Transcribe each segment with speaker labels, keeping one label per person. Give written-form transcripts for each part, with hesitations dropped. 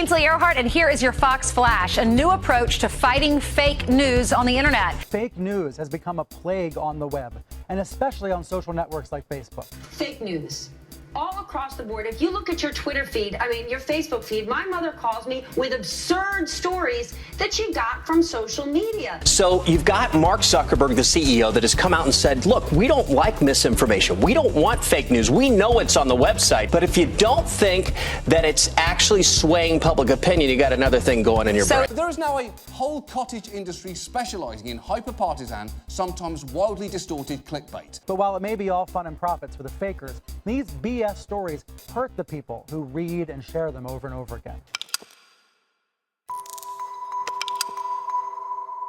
Speaker 1: Ainsley Earhart, and here is your Fox Flash, a new approach to fighting fake news on the internet.
Speaker 2: Fake news has become a plague on the web, and especially on social networks like Facebook.
Speaker 3: Fake news. All across the board. If you look at your Twitter feed, your Facebook feed, my mother calls me with absurd stories that she got from social media.
Speaker 4: So you've got Mark Zuckerberg, the CEO, that has come out and said, look, we don't like misinformation. We don't want fake news. We know it's on the website. But if you don't think that it's actually swaying public opinion, you got another thing going in your brain.
Speaker 5: There is now a whole cottage industry specializing in hyper-partisan, sometimes wildly distorted clickbait.
Speaker 2: But while it may be all fun and profits for the fakers, these BS stories hurt the people who read and share them over and over again.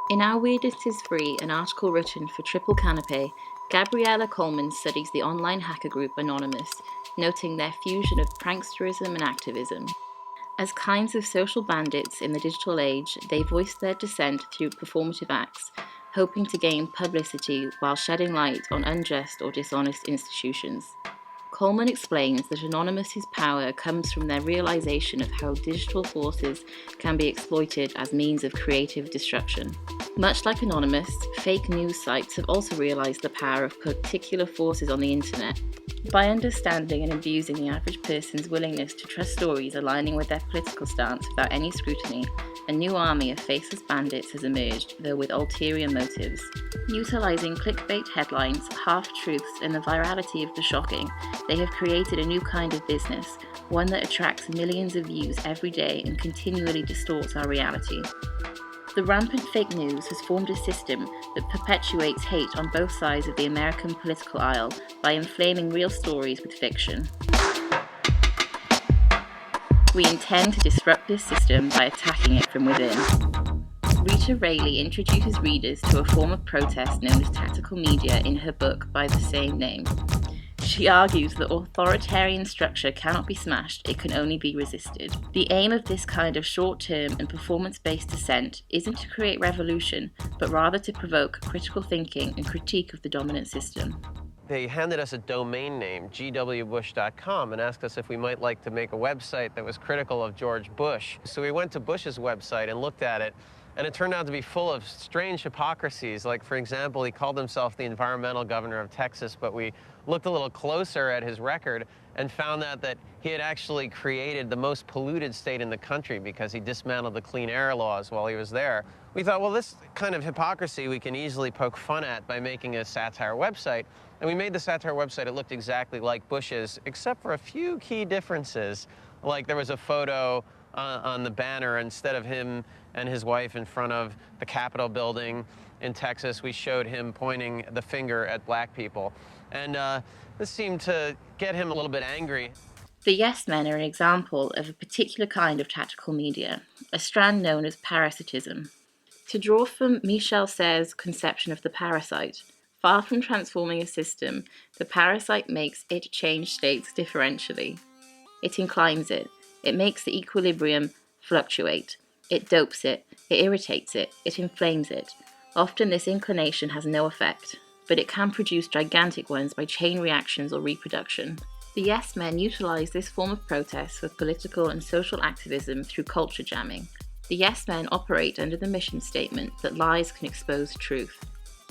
Speaker 6: In Our Weirdest is Free, an article written for Triple Canopy, Gabriella Coleman studies the online hacker group Anonymous, noting their fusion of pranksterism and activism. As kinds of social bandits in the digital age, they voice their dissent through performative acts, hoping to gain publicity while shedding light on unjust or dishonest institutions. Coleman explains that Anonymous's power comes from their realization of how digital forces can be exploited as means of creative destruction. Much like Anonymous, fake news sites have also realized the power of particular forces on the internet. By understanding and abusing the average person's willingness to trust stories aligning with their political stance without any scrutiny, a new army of faceless bandits has emerged, though with ulterior motives. Utilizing clickbait headlines, half-truths, and the virality of the shocking, they have created a new kind of business, one that attracts millions of views every day and continually distorts our reality. The rampant fake news has formed a system that perpetuates hate on both sides of the American political aisle by inflaming real stories with fiction. We intend to disrupt this system by attacking it from within. Rita Rayleigh introduces readers to a form of protest known as tactical media in her book by the same name. She argues that authoritarian structure cannot be smashed, it can only be resisted. The aim of this kind of short-term and performance-based dissent isn't to create revolution, but rather to provoke critical thinking and critique of the dominant system.
Speaker 7: They handed us a domain name, gwbush.com, and asked us if we might like to make a website that was critical of George Bush. So we went to Bush's website and looked at it, and it turned out to be full of strange hypocrisies. Like, for example, he called himself the environmental governor of Texas, but we looked a little closer at his record and found out that he had actually created the most polluted state in the country because he dismantled the clean air laws while he was there. We thought, well, this kind of hypocrisy we can easily poke fun at by making a satire website. And we made the satire website. It looked exactly like Bush's, except for a few key differences. Like there was a photo on the banner. Instead of him and his wife in front of the Capitol building in Texas, we showed him pointing the finger at black people. And this seemed to get him a little bit angry.
Speaker 6: The Yes Men are an example of a particular kind of tactical media, a strand known as parasitism. To draw from Michel Schehr's conception of the parasite, far from transforming a system, the parasite makes it change states differentially. It inclines it. It makes the equilibrium fluctuate. It dopes it. It irritates it. It inflames it. Often this inclination has no effect, but it can produce gigantic ones by chain reactions or reproduction. The Yes Men utilize this form of protest for political and social activism through culture jamming. The Yes Men operate under the mission statement that lies can expose truth.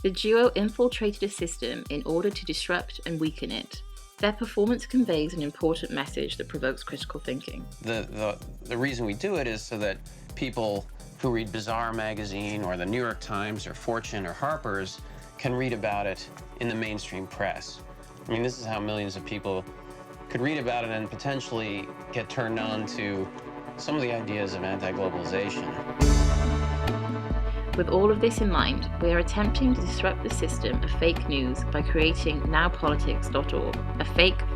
Speaker 6: The duo infiltrated a system in order to disrupt and weaken it. Their performance conveys an important message that provokes critical thinking.
Speaker 8: The reason we do it is so that people who read Bazaar magazine or the New York Times or Fortune or Harper's can read about it in the mainstream press. I mean, this is how millions of people could read about it and potentially get turned on to some of the ideas of anti-globalization.
Speaker 6: With all of this in mind, we are attempting to disrupt the system of fake news by creating nowpolitics.org, a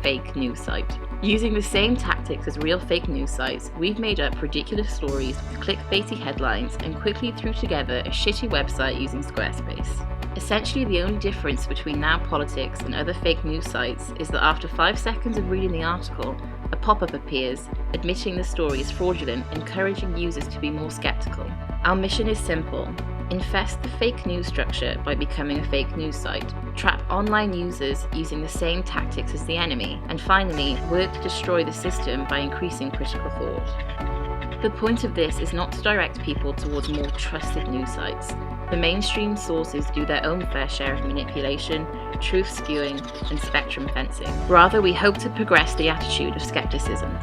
Speaker 6: fake news site. Using the same tactics as real fake news sites, we've made up ridiculous stories with clickbaity headlines and quickly threw together a shitty website using Squarespace. Essentially, the only difference between Now Politics and other fake news sites is that after 5 seconds of reading the article, a pop-up appears, admitting the story is fraudulent, encouraging users to be more skeptical. Our mission is simple. Infest the fake news structure by becoming a fake news site. Trap online users using the same tactics as the enemy. And finally, work to destroy the system by increasing critical thought. The point of this is not to direct people towards more trusted news sites. The mainstream sources do their own fair share of manipulation, truth skewing, and spectrum fencing. Rather, we hope to progress the attitude of skepticism.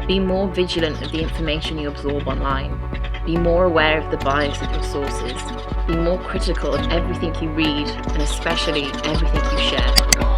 Speaker 6: Be more vigilant of the information you absorb online. Be more aware of the bias of your sources. Be more critical of everything you read, and especially everything you share.